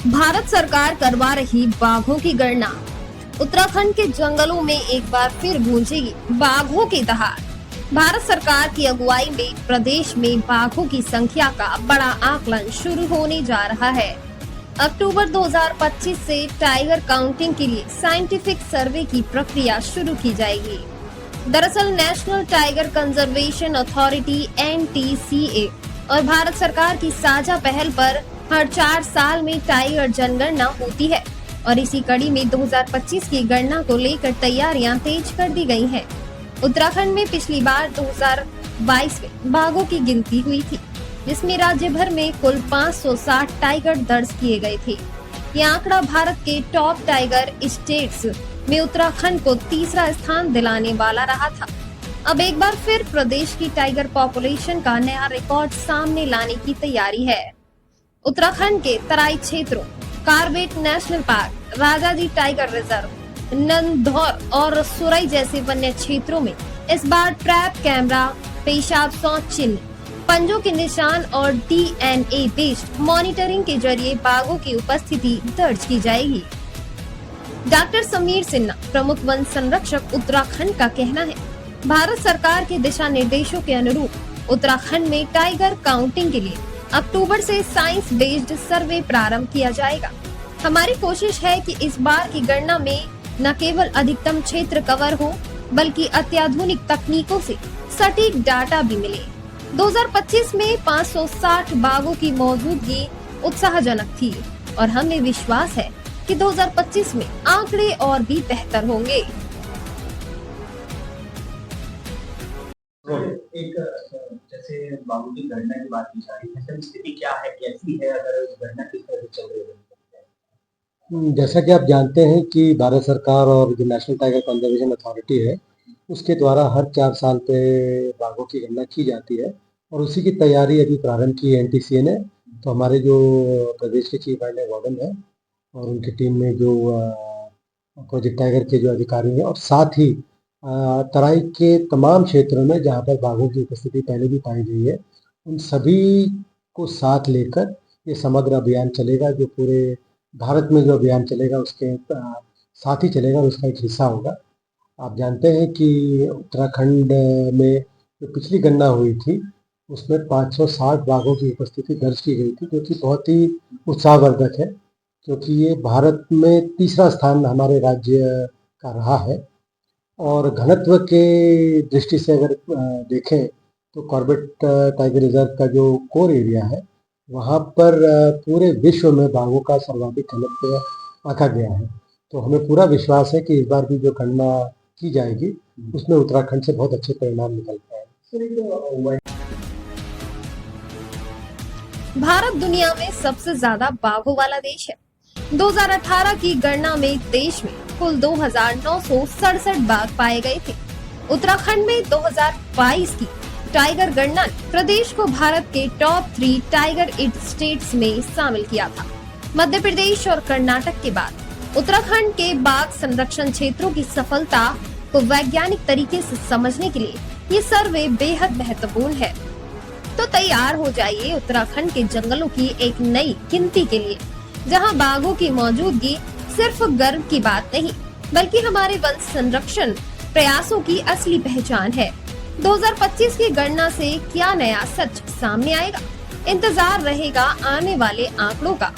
भारत सरकार करवा रही बाघों की गणना। उत्तराखंड के जंगलों में एक बार फिर गूंजेगी बाघों की दहाड़। भारत सरकार की अगुवाई में प्रदेश में बाघों की संख्या का बड़ा आकलन शुरू होने जा रहा है। अक्टूबर 2025 से टाइगर काउंटिंग के लिए साइंटिफिक सर्वे की प्रक्रिया शुरू की जाएगी। दरअसल national tiger conservation authority (NTCA) और भारत सरकार की साझा पहल पर हर 4 साल में टाइगर जनगणना होती है और इसी कड़ी में 2025 की गणना को लेकर तैयारियां तेज कर दी गई हैं। उत्तराखंड में पिछली बार 2022 में बाघों की गिनती हुई थी, जिसमें राज्य भर में कुल 560 टाइगर दर्ज किए गए थे। यह आंकड़ा भारत के टॉप टाइगर स्टेट्स में उत्तराखंड को तीसरा स्थान दिलाने वाला रहा था। अब एक बार फिर प्रदेश की टाइगर पॉपुलेशन का नया रिकॉर्ड सामने लाने की तैयारी है। उत्तराखंड के तराई क्षेत्रों, Corbett National Park, Rajaji tiger reserve, Nandhaur और सुरई जैसे वन्य क्षेत्रों में इस बार ट्रैप कैमरा, पेशाब शौच चिन्ह, पंजों के निशान और DNA बेस्ड मॉनिटरिंग के जरिए बाघों की उपस्थिति दर्ज की जाएगी। डॉक्टर समीर सिन्हा, प्रमुख वन संरक्षक उत्तराखंड का कहना है, भारत सरकार के दिशा निर्देशों के अनुरूप उत्तराखंड में टाइगर काउंटिंग के लिए अक्टूबर से साइंस बेस्ड सर्वे प्रारंभ किया जाएगा। हमारी कोशिश है कि इस बार की गणना में न केवल अधिकतम क्षेत्र कवर हो, बल्कि अत्याधुनिक तकनीकों से सटीक डाटा भी मिले। 2025 में 560 बाघों की मौजूदगी उत्साहजनक थी और हमें विश्वास है कि 2025 में आंकड़े और भी बेहतर होंगे। एक जैसे बाघों की गणना की बात की जा रही है, स्थिति क्या है, कैसी है, अगर गणना किस तरह से चल रही है? जैसा कि आप जानते हैं कि भारत सरकार और जो नेशनल टाइगर कंजर्वेशन अथॉरिटी है, उसके द्वारा हर 4 साल पे बाघों की गणना की जाती है और उसी की तैयारी अभी प्रारंभ की है NTCA ने। तो हमारे जो प्रदेश के चीफ वाइल्ड लाइफ वार्डन है और उनकी टीम में जो प्रोजेक्ट टाइगर के जो अधिकारी हैं और साथ ही तराई के तमाम क्षेत्रों में जहाँ पर बाघों की उपस्थिति पहले भी पाई गई है, उन सभी को साथ लेकर ये समग्र अभियान चलेगा। जो पूरे भारत में जो अभियान चलेगा उसके साथ ही चलेगा और उसका एक हिस्सा होगा। आप जानते हैं कि उत्तराखंड में जो पिछली गणना हुई थी उसमें 560 बाघों की उपस्थिति दर्ज की गई थी, जो कि बहुत ही उत्साहवर्धक है, क्योंकि ये भारत में तीसरा स्थान हमारे राज्य का रहा है। और घनत्व के दृष्टि से अगर देखें तो कॉर्बेट टाइगर रिजर्व का जो कोर एरिया है, वहाँ पर पूरे विश्व में बाघों का सर्वाधिक घनत्व आंका गया है। तो हमें पूरा विश्वास है कि इस बार भी जो गणना की जाएगी उसमें उत्तराखंड से बहुत अच्छे परिणाम निकल पाए। भारत दुनिया में सबसे ज्यादा बाघों वाला देश है। 2018 की गणना में देश में कुल 2967 बाघ पाए गए थे। उत्तराखंड में 2022 की टाइगर गणना ने प्रदेश को भारत के टॉप 3 टाइगर स्टेट्स में शामिल किया था। मध्य प्रदेश और कर्नाटक के बाद उत्तराखंड के बाघ संरक्षण क्षेत्रों की सफलता को वैज्ञानिक तरीके से समझने के लिए ये सर्वे बेहद महत्वपूर्ण है। तो तैयार हो जाइए उत्तराखंड के जंगलों की एक नई गिनती के लिए, जहां बाघों की मौजूदगी सिर्फ गर्व की बात नहीं, बल्कि हमारे वन संरक्षण प्रयासों की असली पहचान है। 2025 की गणना से क्या नया सच सामने आएगा? इंतजार रहेगा आने वाले आंकड़ों का।